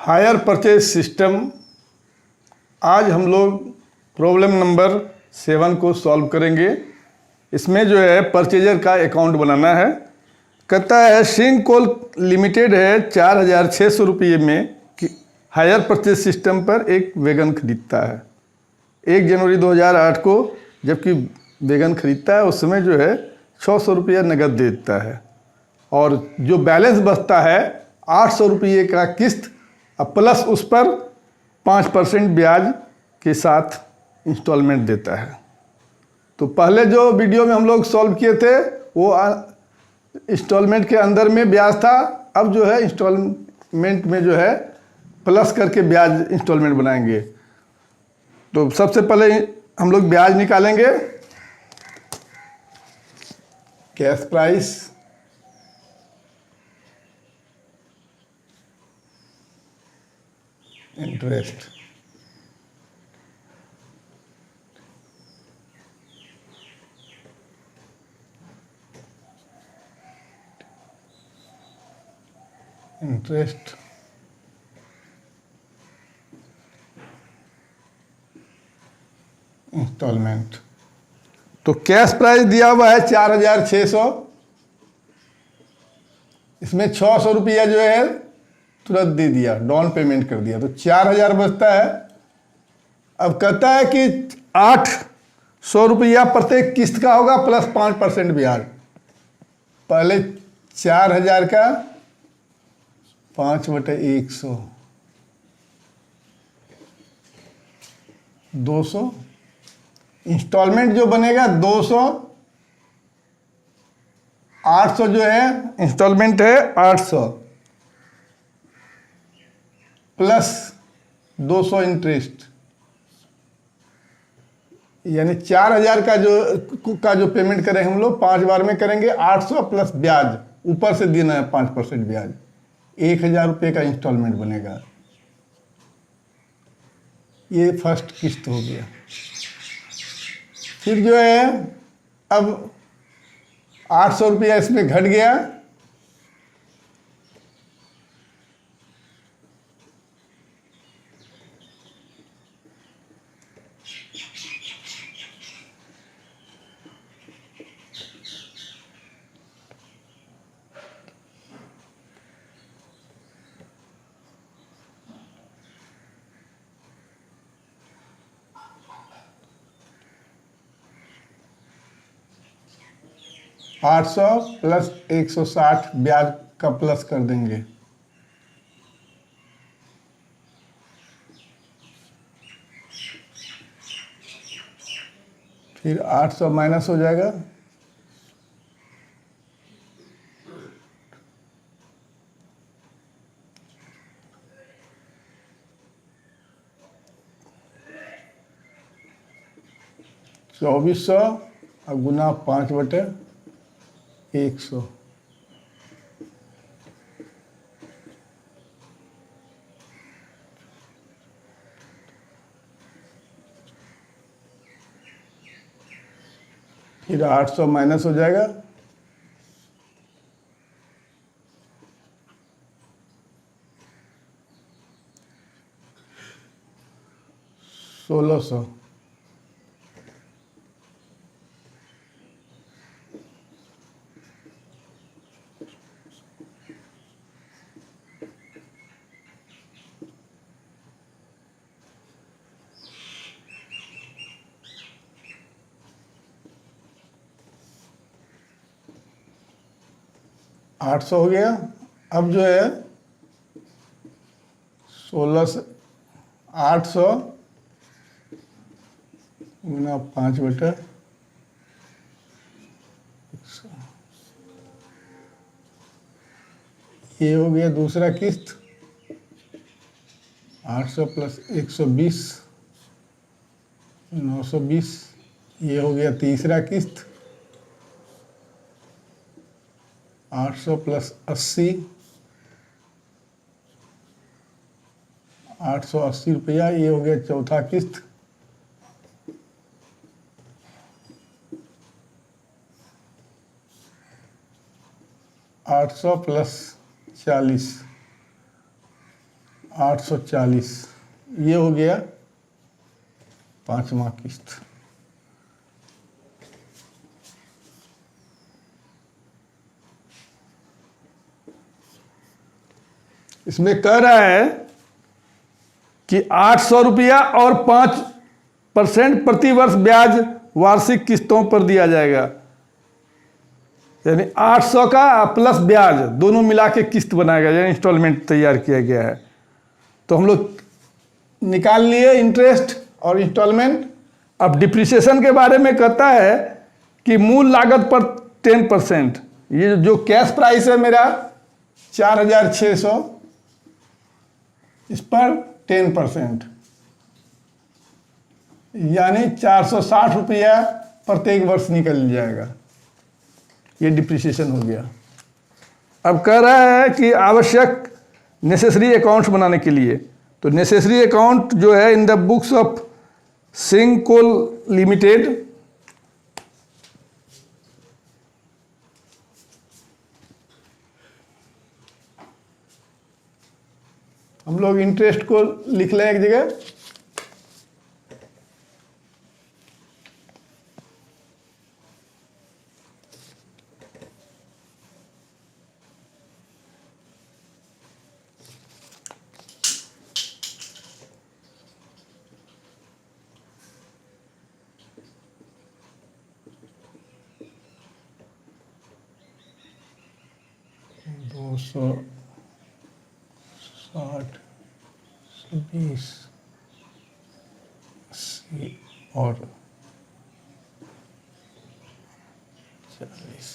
Hire purchase system. आज हम लोग प्रॉब्लम नंबर 7 को सॉल्व करेंगे। इसमें जो है परचेजर का अकाउंट बनाना है। कहता है सिंकोल लिमिटेड है 4,600 रुपये में हायर परचेज सिस्टम पर एक वैगन खरीदता है 1 जनवरी 2008 को। जबकि वैगन खरीदता है उस समय जो है 600 रुपया नकद दे देता है और जो बैलेंस बचता है 800 रुपये का किस्त प्लस उस पर 5% ब्याज के साथ इंस्टॉलमेंट देता है। तो पहले जो वीडियो में हम लोग सॉल्व किए थे वो इंस्टॉलमेंट के अंदर में ब्याज था। अब जो है इंस्टॉलमेंट में जो है प्लस करके ब्याज इंस्टॉलमेंट बनाएंगे। तो सबसे पहले हम लोग ब्याज निकालेंगे। Cash price interest interest instalment. तो कैश प्राइस दिया हुआ है 4,600। इसमें 600 रुपया जो है तुरंत दे दिया, डाउन पेमेंट कर दिया, तो 4,000 बचता है। अब कहता है कि 800 रुपया प्रत्येक किस्त का होगा प्लस 5% ब्याज। पहले 4,000 का 5/100 200। इंस्टॉलमेंट जो बनेगा 200। 800 जो है इंस्टॉलमेंट है 800 प्लस 200 इंटरेस्ट, यानी 4,000 का जो पेमेंट करेंगे हम लोग 5 बार में करेंगे। 800 प्लस ब्याज ऊपर से देना है 5% ब्याज। 1,000 रुपये का इंस्टॉलमेंट बनेगा। ये फर्स्ट किस्त हो गया। फिर जो है अब 800 रुपया इसमें घट गया। $800 प्लस 160 ब्याज का प्लस कर देंगे। फिर 800 माइनस हो जाएगा। $2,400 और गुना 5/100। फिर 800 माइनस हो जाएगा। $1,600। $800 हो गया। अब जो है 800 गुना 5/100। ये हो गया दूसरा किस्त। 800 प्लस 120 920। ये हो गया तीसरा किस्त। 800 प्लस 80 880 रुपया। ये हो गया चौथा किस्त। $800 प्लस 40 840, ये हो गया 5वां किस्त। इसमें कह रहा है कि 800 रुपया और 5% प्रतिवर्ष ब्याज वार्षिक किस्तों पर दिया जाएगा, यानी 800 का प्लस ब्याज दोनों मिला के किस्त बनाएगा, यानी इंस्टॉलमेंट तैयार किया गया है। तो हम लोग निकाल लिए इंटरेस्ट और इंस्टॉलमेंट। अब डिप्रिसिएशन के बारे में कहता है कि मूल लागत पर 10%, ये जो कैश प्राइस है मेरा 4600, इस पर 10%, यानी 460 रुपया प्रत्येक वर्ष निकल जाएगा। ये डिप्रिसिएशन हो गया। अब कह रहा है कि आवश्यक नेसेसरी अकाउंट्स बनाने के लिए, तो नेसेसरी अकाउंट जो है in the books of Singh Coal Limited, हम लोग इंटरेस्ट को लिख लें एक जगह। दो सौ 60, 20, 80 और 40।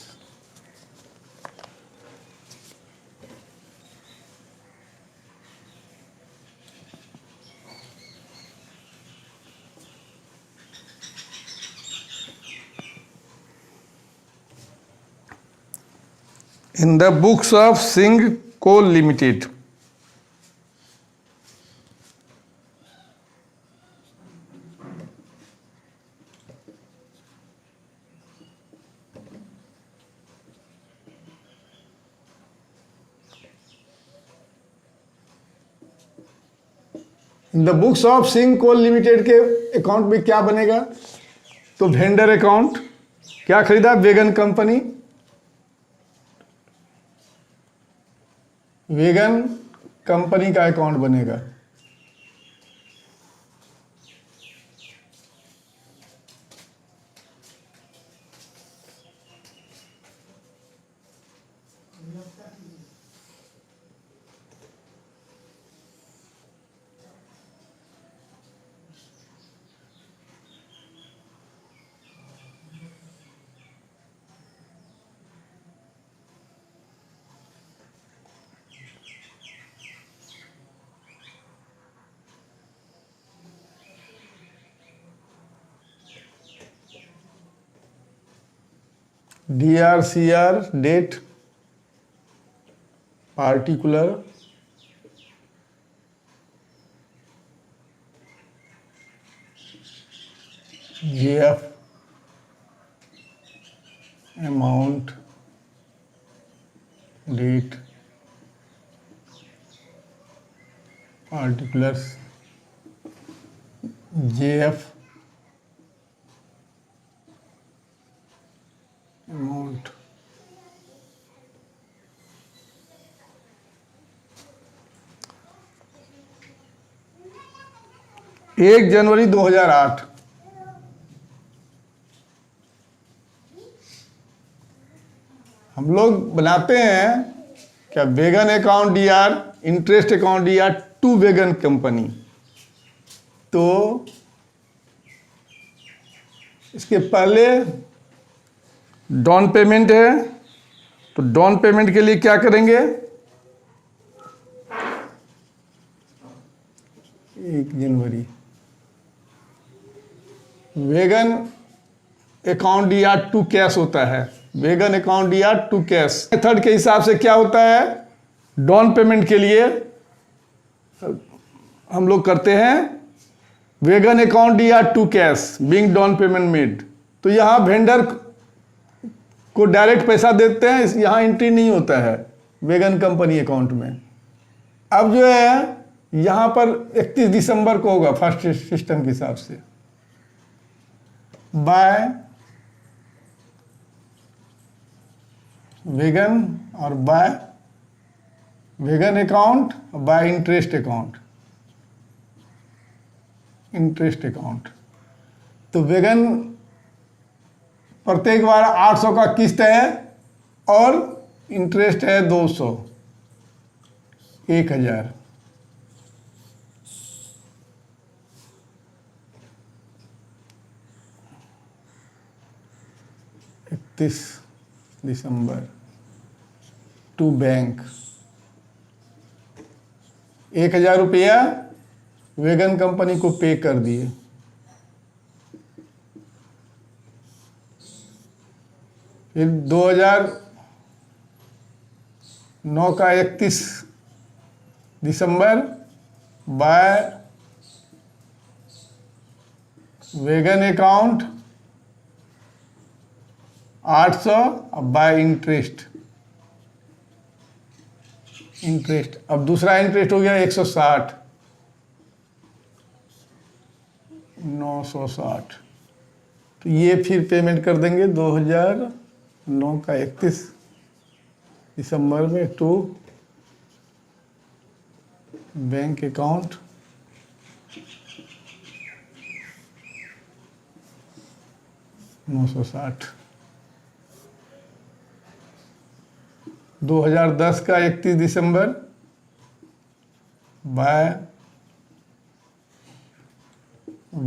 In the books of Singh Coal Limited, in the books of Singh Coal Limited के अकाउंट में क्या बनेगा? तो वेंडर अकाउंट, क्या खरीदा? वेगन कंपनी, वेगन कंपनी का अकाउंट बनेगा। DRCR date particular JF amount date particulars JF amount एक जनवरी 2008। हम लोग बनाते हैं क्या? Wagon account DR, interest account DR to wagon company. तो इसके पहले डाउन पेमेंट है, तो डाउन पेमेंट के लिए क्या करेंगे? 1 जनवरी wagon account DR to cash होता है। Wagon account DR to cash method के हिसाब से क्या होता है? डाउन पेमेंट के लिए हम लोग करते हैं wagon account DR to cash being down payment made. तो यहाँ वेंडर को डायरेक्ट पैसा देते हैं, यहाँ एंट्री नहीं होता है वेगन कंपनी अकाउंट में। अब जो है यहाँ पर 31 दिसंबर को होगा फर्स्ट सिस्टम के हिसाब से। बाय वेगन और by wagon account, by interest account, interest account. तो वेगन प्रत्येक बार 800 का किस्त है और इंटरेस्ट है 200, 1000। दिसंबर टू बैंक 1000 रुपया वेगन कंपनी को पे कर दिए। फिर 2009 का 31 दिसंबर by wagon account 800 by interest. अब दूसरा इंटरेस्ट हो गया 160, 960। तो ये फिर पेमेंट कर देंगे 2009 का 31 दिसंबर में टू बैंक अकाउंट 960। 2010 का 31 दिसंबर by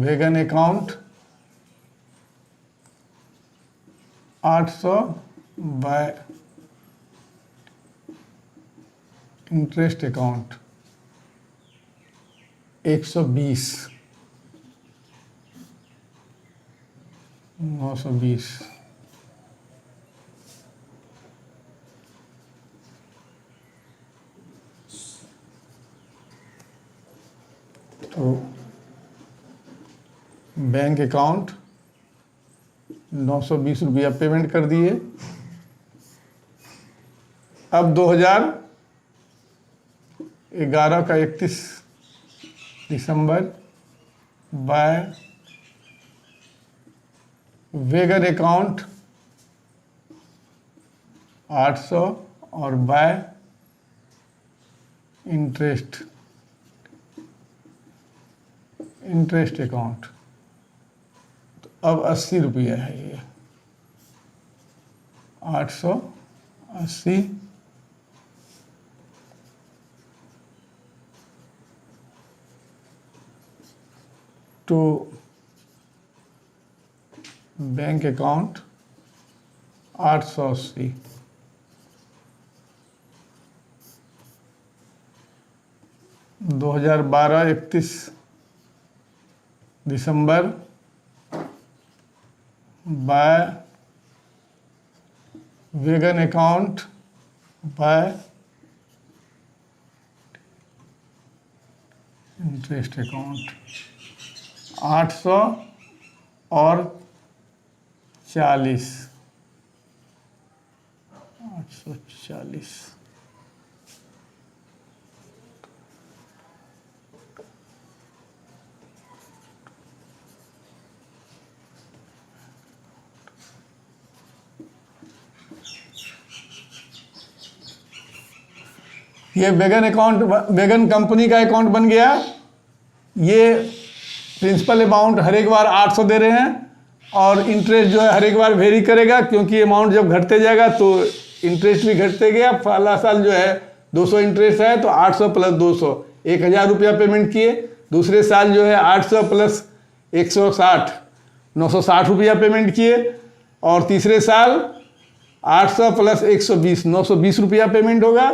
wagon account 800 by interest account 120, 920। तो बैंक अकाउंट 920 रुपया पेमेंट कर दिए। अब 2011 का 31 दिसंबर बाय वेगन अकाउंट 800 और बाय इंटरेस्ट अकाउंट। तो अब 80 रुपया है ये, 880 टू बैंक अकाउंट 880। 2012 31 दिसंबर by wagon account by interest account 800 और 40, 840। ये वेगन अकाउंट, वेगन कंपनी का अकाउंट बन गया। ये प्रिंसिपल अमाउंट हर एक बार 800 दे रहे हैं और इंटरेस्ट जो है हर एक बार वेरी करेगा, क्योंकि अमाउंट जब घटते जाएगा तो इंटरेस्ट भी घटते गया। पहला साल जो है 200 इंटरेस्ट है तो 800 प्लस 200, 1000 रुपया पेमेंट किए। दूसरे साल जो है 800 प्लस 160, 960 रुपया पेमेंट किए। और तीसरे साल 800 प्लस 120, 920 रुपया पेमेंट होगा।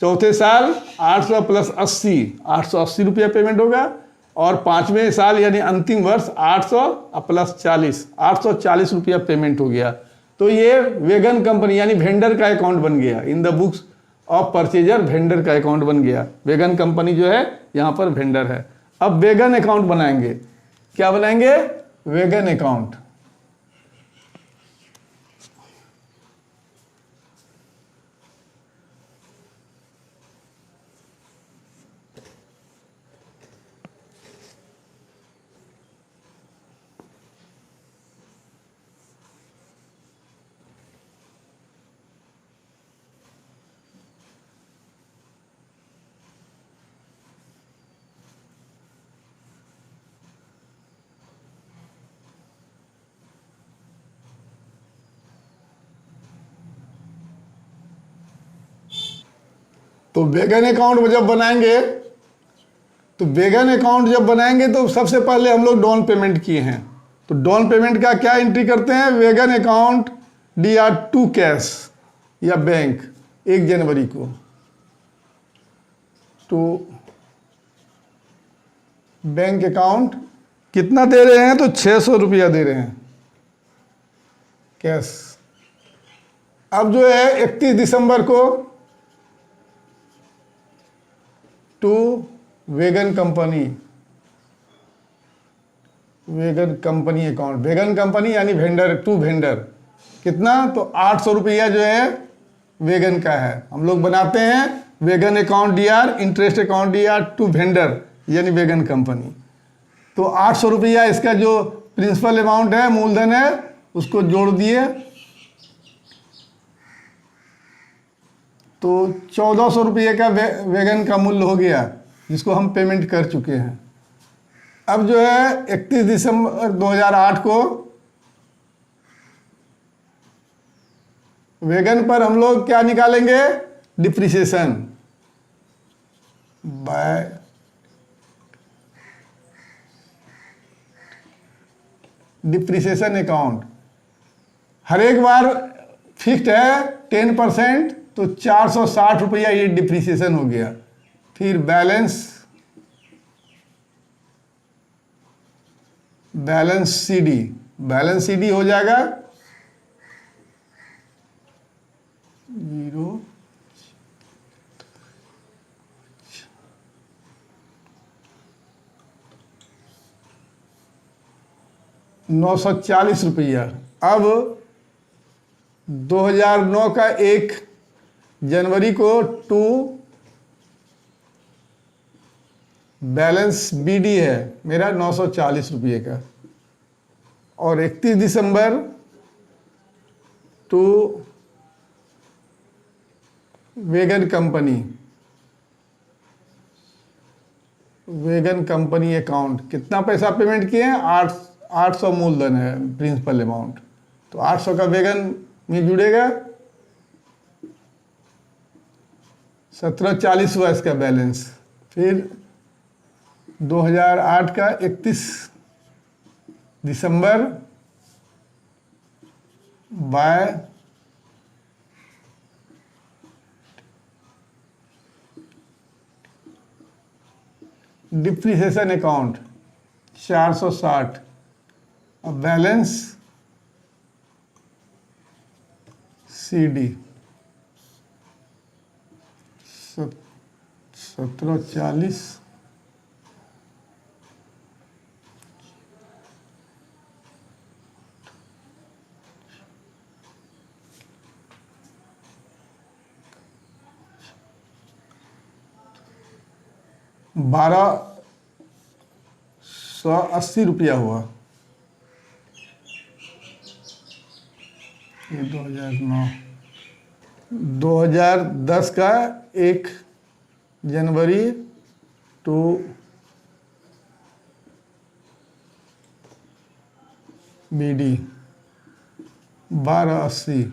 चौथे साल 800 प्लस 80, 880 रुपया पेमेंट होगा। और पांचवें साल यानी अंतिम वर्ष 800 प्लस 40, 840 रुपया पेमेंट हो गया। तो ये वेगन कंपनी यानी वेंडर का अकाउंट बन गया। इन the books of purchaser vendor का अकाउंट बन गया। वेगन कंपनी जो है यहाँ पर वेंडर है। अब वेगन अकाउंट बनाएंगे। क्या बनाएंगे? Wagon account. तो वेगन अकाउंट जब बनाएंगे, तो वेगन अकाउंट जब बनाएंगे तो सबसे पहले हम लोग डाउन पेमेंट किए हैं। तो डाउन पेमेंट का क्या एंट्री करते हैं? वेगन अकाउंट DR2 कैश या बैंक 1 जनवरी को। तो बैंक अकाउंट कितना दे रहे हैं? तो 600 रुपया दे रहे हैं कैश। अब जो है 31 दिसंबर को to wagon company account, wagon company यानी वेंडर, टू वेंडर, कितना? तो 800 रुपया जो है वेगन का है। हम लोग बनाते हैं wagon account DR, interest account DR to vendor यानी वेगन कंपनी। तो 800 रुपया इसका जो प्रिंसिपल अमाउंट है, मूलधन है, उसको जोड़ दिए तो 1400 रुपये का वेगन का मूल्य हो गया, जिसको हम पेमेंट कर चुके हैं। अब जो है 31 दिसंबर 2008 को वेगन पर हम लोग क्या निकालेंगे? Depreciation by depreciation account. हर एक बार फिक्स्ड है 10%, तो 460 रुपया ये डिप्रिसिएशन हो गया। फिर बैलेंस CD हो जाएगा 0। ₹940। अब 2009 का 1 जनवरी को टू बैलेंस BD है मेरा 940 रुपये का, और 31 दिसंबर टू वेगन कंपनी अकाउंट कितना पैसा पेमेंट किए हैं? 800 मूलधन है प्रिंसिपल अमाउंट, तो 800 का वेगन में जुड़ेगा, 1740 हुआ इसका बैलेंस। फिर 2008 का 31 दिसंबर बाय डिप्रिसिएशन अकाउंट 460, अब बैलेंस CD 1740 1280 रुपया हुआ। ये 2009 2010 का 1 जनवरी टू BD 1280,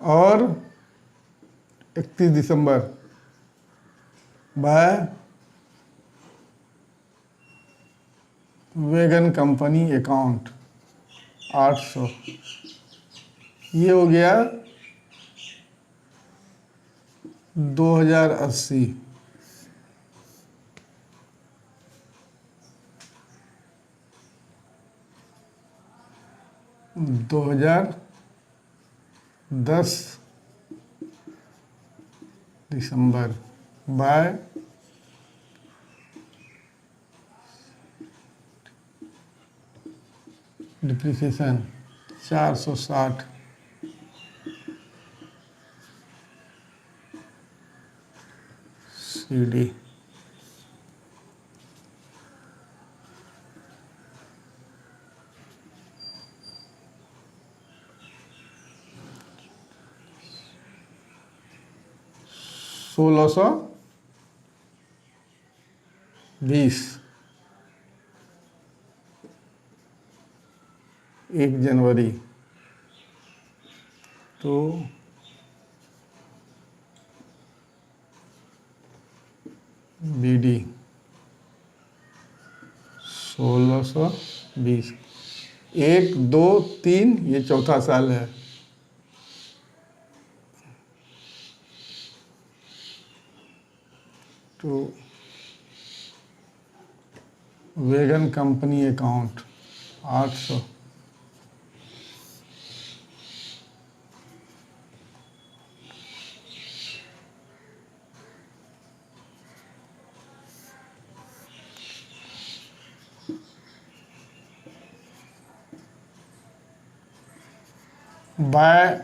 और 31 दिसंबर बाय वेगन कंपनी अकाउंट 800। ये हो गया 2080। दो 2010 दिसंबर बाय डिप्रिसिएशन 460 CD 1620 1 जनवरी तो BD 1620, 1 2 3 ये चौथा साल है। तो wagon company account 800, by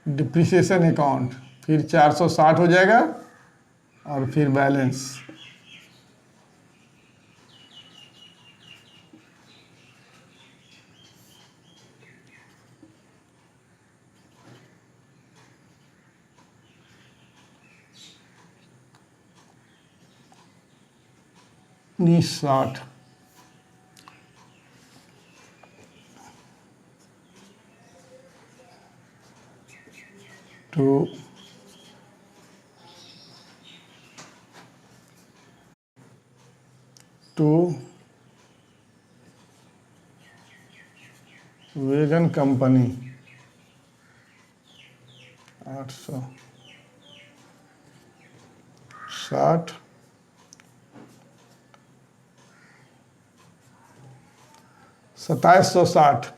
depreciation account, फिर 460 हो जाएगा और फिर बैलेंस। उन्नीस 60, तो wagon company 860, 2760,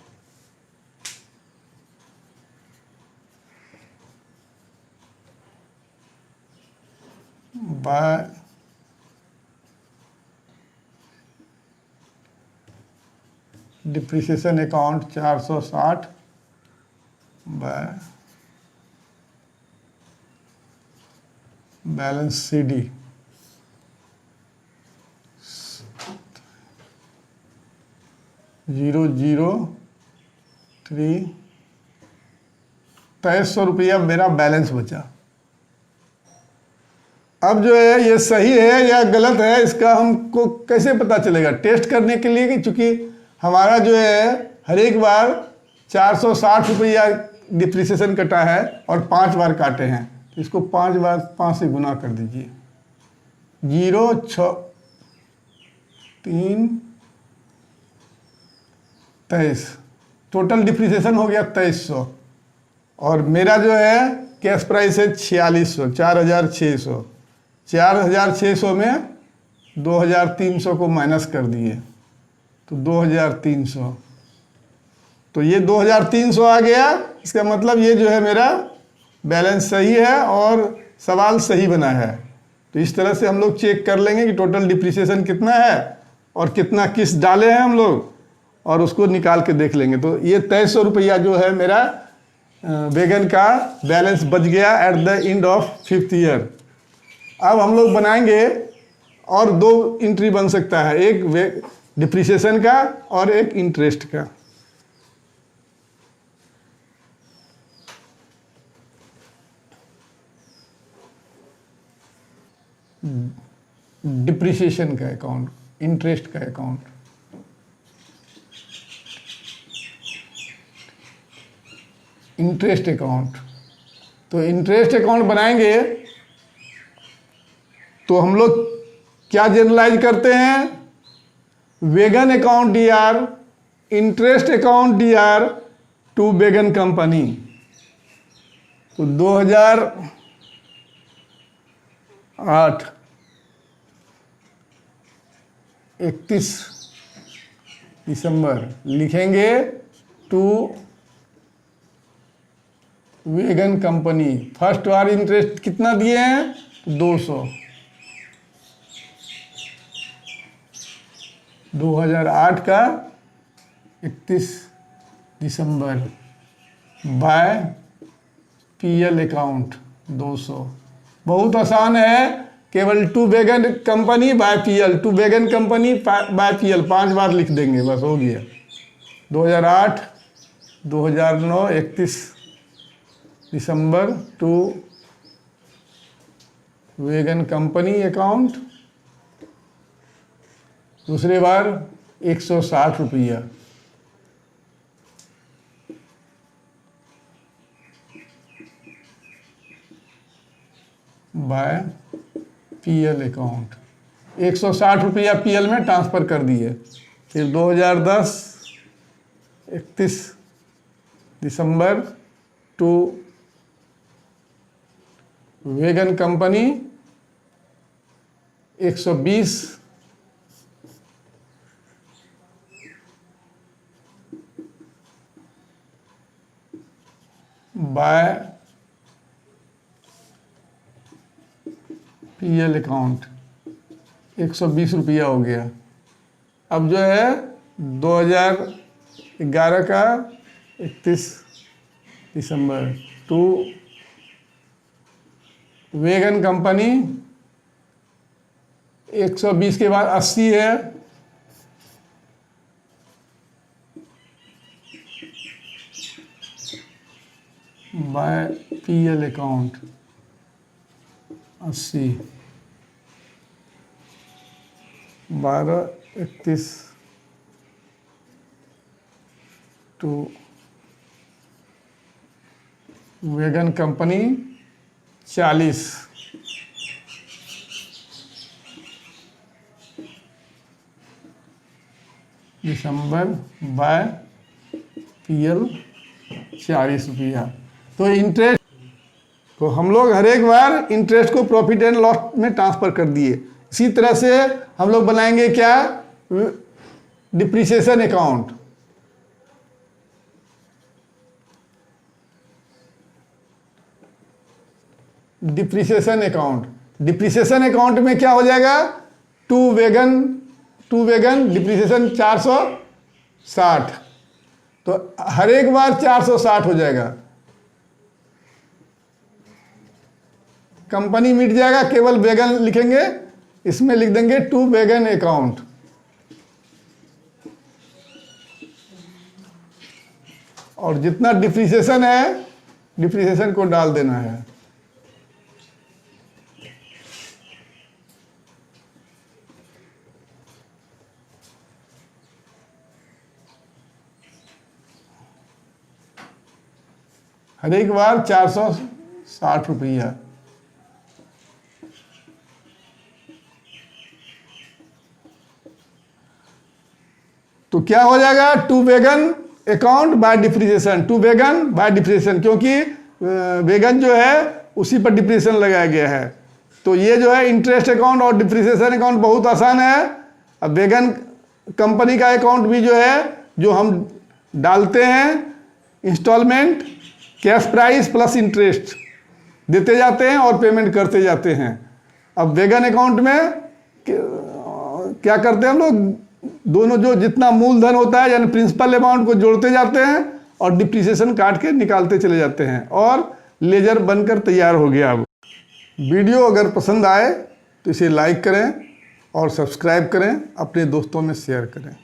by depreciation account 460 by balance CD 003, 2300 रुपया मेरा बैलेंस बचा। अब जो है ये सही है या गलत है इसका हमको कैसे पता चलेगा? टेस्ट करने के लिए कि चूंकि हमारा जो है हर एक बार 460 रुपया डिप्रिसिएशन कटा है और 5 बार काटे हैं, तो इसको 5 बार 5 से गुना कर दीजिए। 0 6 3 23, टोटल डिप्रिसिएशन हो गया 2300 और मेरा जो है कैश प्राइस है 4600, 4600। 4600 में 2300 को माइनस कर दिए तो 2300, तो ये 2300 आ गया। इसका मतलब ये जो है मेरा बैलेंस सही है और सवाल सही बना है। तो इस तरह से हम लोग चेक कर लेंगे कि टोटल डिप्रिसिएशन कितना है और कितना किस्त डाले हैं हम लोग, और उसको निकाल के देख लेंगे। तो ये 2300 रुपया जो है मेरा वेगन का बैलेंस बच गया at the end of 5th year. अब हम लोग बनाएंगे और 2 एंट्री बन सकता है, एक डिप्रिसिएशन का और एक इंटरेस्ट का। डिप्रिसिएशन का अकाउंट, इंटरेस्ट का अकाउंट। इंटरेस्ट अकाउंट, तो इंटरेस्ट अकाउंट बनाएंगे तो हम लोग क्या जनरलाइज करते हैं? Wagon account DR, interest account DR to wagon company. तो 2008 31 दिसंबर लिखेंगे टू वेगन कंपनी। फर्स्ट बार इंटरेस्ट कितना दिए हैं? 200। 2008 का 31 दिसंबर बाय PL अकाउंट 200। बहुत आसान है, केवल to wagon company by PL, to wagon company by PL 5 बार लिख देंगे, बस हो गया। 2008 2009 31 दिसंबर टू वेगन कंपनी अकाउंट, दूसरे बार 160 रुपया। Bye PL account. 160 रुपया पीएल में ट्रांसफ़र कर दिए। फिर 2010 31 दिसंबर to wagon company 120 by PL account 120 रुपया हो गया। अब जो है 2011 का 31 दिसंबर टू वेगन कंपनी 120 के बाद 80 है, by PL account 80 12/31 to wagon company 40 दिसंबर बाय पीएल 40 रुपया। तो इंटरेस्ट तो हम लोग हर एक बार इंटरेस्ट को प्रॉफिट एंड लॉस में ट्रांसफर कर दिए। इसी तरह से हम लोग बनाएंगे क्या, डिप्रिसिएशन अकाउंट। डिप्रिसिएशन अकाउंट में क्या हो जाएगा, टू वेगन डिप्रिसिएशन 460, तो हर एक बार 460 हो जाएगा। कंपनी मिट जाएगा, केवल वेगन लिखेंगे, इसमें लिख देंगे टू वेगन अकाउंट। और जितना डिप्रिसिएशन है, डिप्रिसिएशन को डाल देना है। हर एक बार 460 रुपया। तो क्या हो जाएगा, to wagon account by depreciation, to wagon by depreciation, क्योंकि वेगन जो है उसी पर डिप्रिसिएशन लगाया गया है। तो ये जो है इंटरेस्ट अकाउंट और डिप्रिसिएशन अकाउंट बहुत आसान है। अब वेगन कंपनी का अकाउंट भी जो है, जो हम डालते हैं instalment, cash price plus interest देते जाते हैं और पेमेंट करते जाते हैं। अब वेगन अकाउंट में क्या करते हैं हम लोग, दोनों जो जितना मूलधन होता है यानी प्रिंसिपल अमाउंट को जोड़ते जाते हैं और डिप्रिसिएशन काट के निकालते चले जाते हैं, और लेजर बनकर तैयार हो गया। अब वीडियो अगर पसंद आए तो इसे लाइक करें और सब्सक्राइब करें, अपने दोस्तों में शेयर करें।